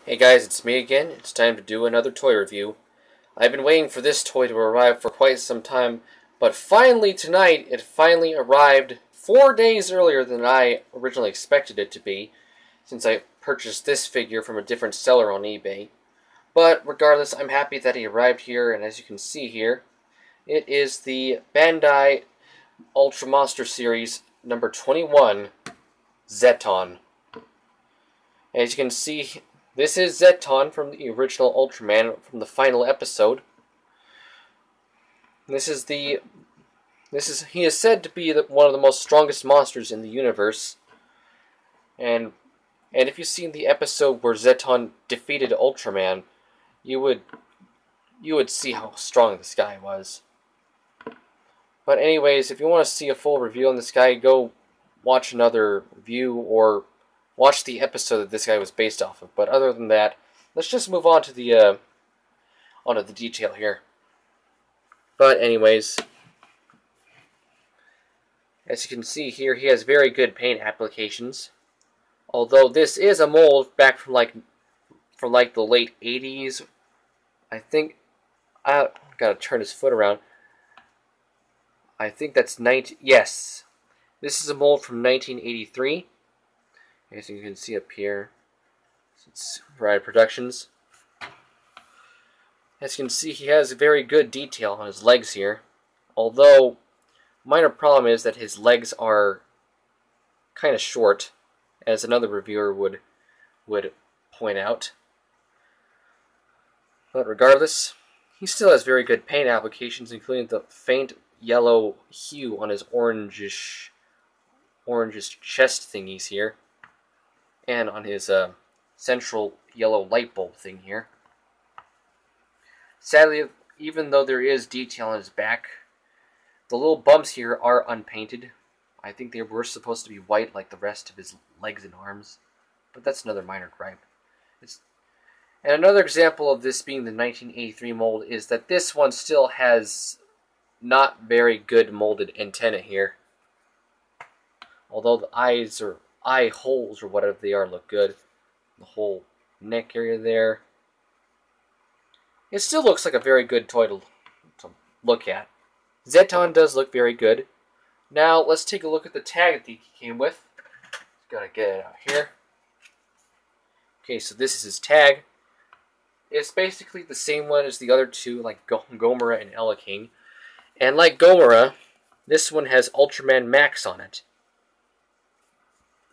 Hey guys, it's me again. It's time to do another toy review. I've been waiting for this toy to arrive for quite some time, but finally tonight it finally arrived 4 days earlier than I originally expected it to be, since I purchased this figure from a different seller on eBay. But regardless, I'm happy that he arrived here, and as you can see here, it is the Bandai Ultra Monster Series number 21, Zetton. As you can see, this is Zetton from the original Ultraman from the final episode. He is said to be one of the most strongest monsters in the universe. And if you've seen the episode where Zetton defeated Ultraman, you would see how strong this guy was. But anyways, if you want to see a full review on this guy, go watch another review or watch the episode that this guy was based off of. But other than that, let's just move on to the detail here. But anyways, as you can see here, he has very good paint applications. Although this is a mold back from like the late 80s. I think I gotta turn his foot around. I think that's yes. This is a mold from 1983. As you can see up here, it's Variety Productions. As you can see, he has very good detail on his legs here. Although, minor problem is that his legs are kind of short, as another reviewer would point out. But regardless, he still has very good paint applications, including the faint yellow hue on his orangish chest thingies here, and on his central yellow light bulb thing here. Sadly, even though there is detail on his back, the little bumps here are unpainted. I think they were supposed to be white like the rest of his legs and arms, but that's another minor gripe. And another example of this being the 1983 mold is that this one still has not very good molded antenna here. Although the eyes or eye holes or whatever they are look good. The whole neck area there. It still looks like a very good toy to look at. Zetton does look very good. Now let's take a look at the tag that he came with. Just gotta get it out here. Okay, so this is his tag. It's basically the same one as the other two, like Gomora and Ella King. And like Gomora, this one has Ultraman Max on it.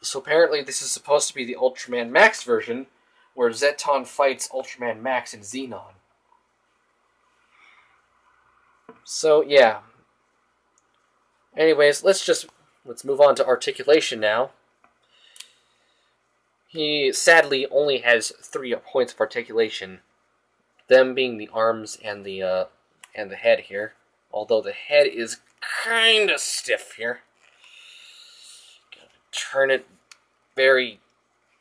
So apparently this is supposed to be the Ultraman Max version, where Zetton fights Ultraman Max and Xenon. So yeah. Anyways, let's move on to articulation now. He sadly only has 3 points of articulation, them being the arms and the head here. Although the head is kind of stiff here. Gotta turn it very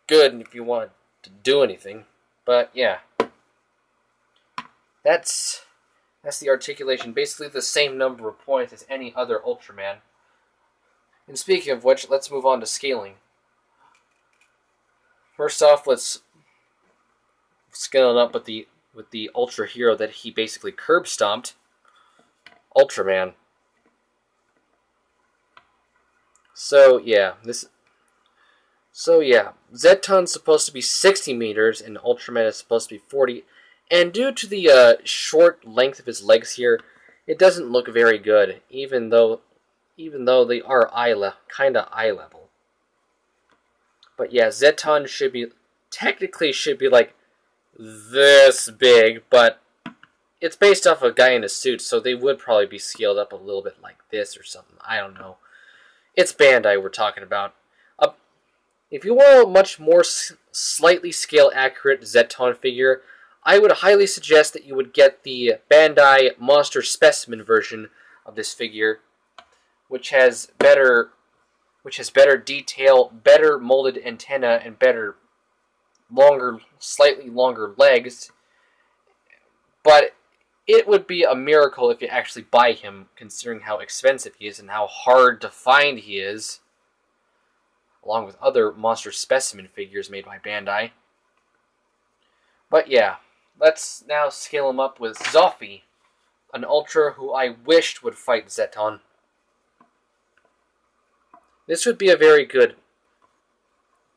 good if you want to do anything. But yeah, that's the articulation. Basically the same number of points as any other Ultraman. And speaking of which, let's move on to scaling. First off, let's scale it up with the Ultra Hero that he basically curb stomped, Ultraman. So yeah, Zetton's supposed to be 60 meters and Ultraman is supposed to be 40. And due to the short length of his legs here, it doesn't look very good, even though they are kind of eye level. But yeah, Zetton technically should be like this big, but it's based off a guy in a suit, so they would probably be scaled up a little bit like this or something. I don't know. It's Bandai we're talking about. If you want a much more slightly scale-accurate Zetton figure, I would highly suggest that you would get the Bandai Monster Specimen version of this figure, which has better detail, better molded antenna, and slightly longer legs. But it would be a miracle if you actually buy him, considering how expensive he is and how hard to find he is. along with other monster specimen figures made by Bandai. But yeah, let's now scale him up with Zophy, an Ultra who I wished would fight Zetton. This would be a very good...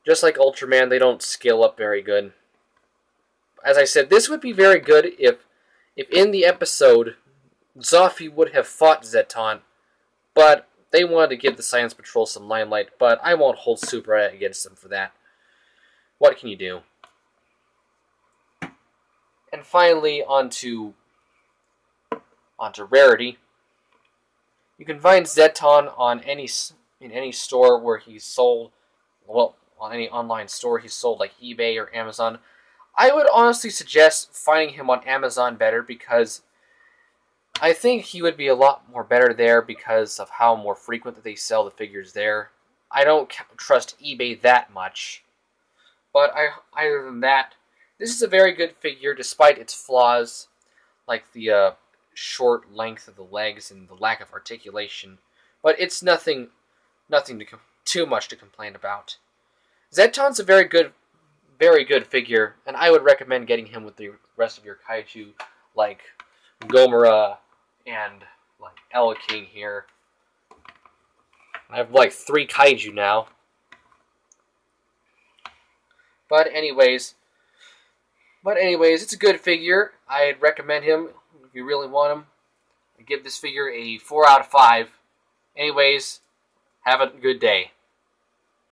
Just like Ultraman, they don't scale up very good. As I said, this would be very good if in the episode, Zophy would have fought Zetton, but they wanted to give the Science Patrol some limelight, but I won't hold Super against them for that. What can you do? And finally, onto Rarity. You can find Zetton on in any store where he's sold, well, on any online store he's sold, like eBay or Amazon. I would honestly suggest finding him on Amazon better, because I think he would be a lot more better there because of how more frequent that they sell the figures there. I don't trust eBay that much. But other than that, this is a very good figure despite its flaws, like the short length of the legs and the lack of articulation. But it's nothing too much to complain about. Zetton's a very good figure, and I would recommend getting him with the rest of your kaiju, like Gomora and like Ella King here. I have like 3 kaiju now. But anyways, it's a good figure. I'd recommend him if you really want him. I give this figure a 4 out of 5. Anyways, have a good day.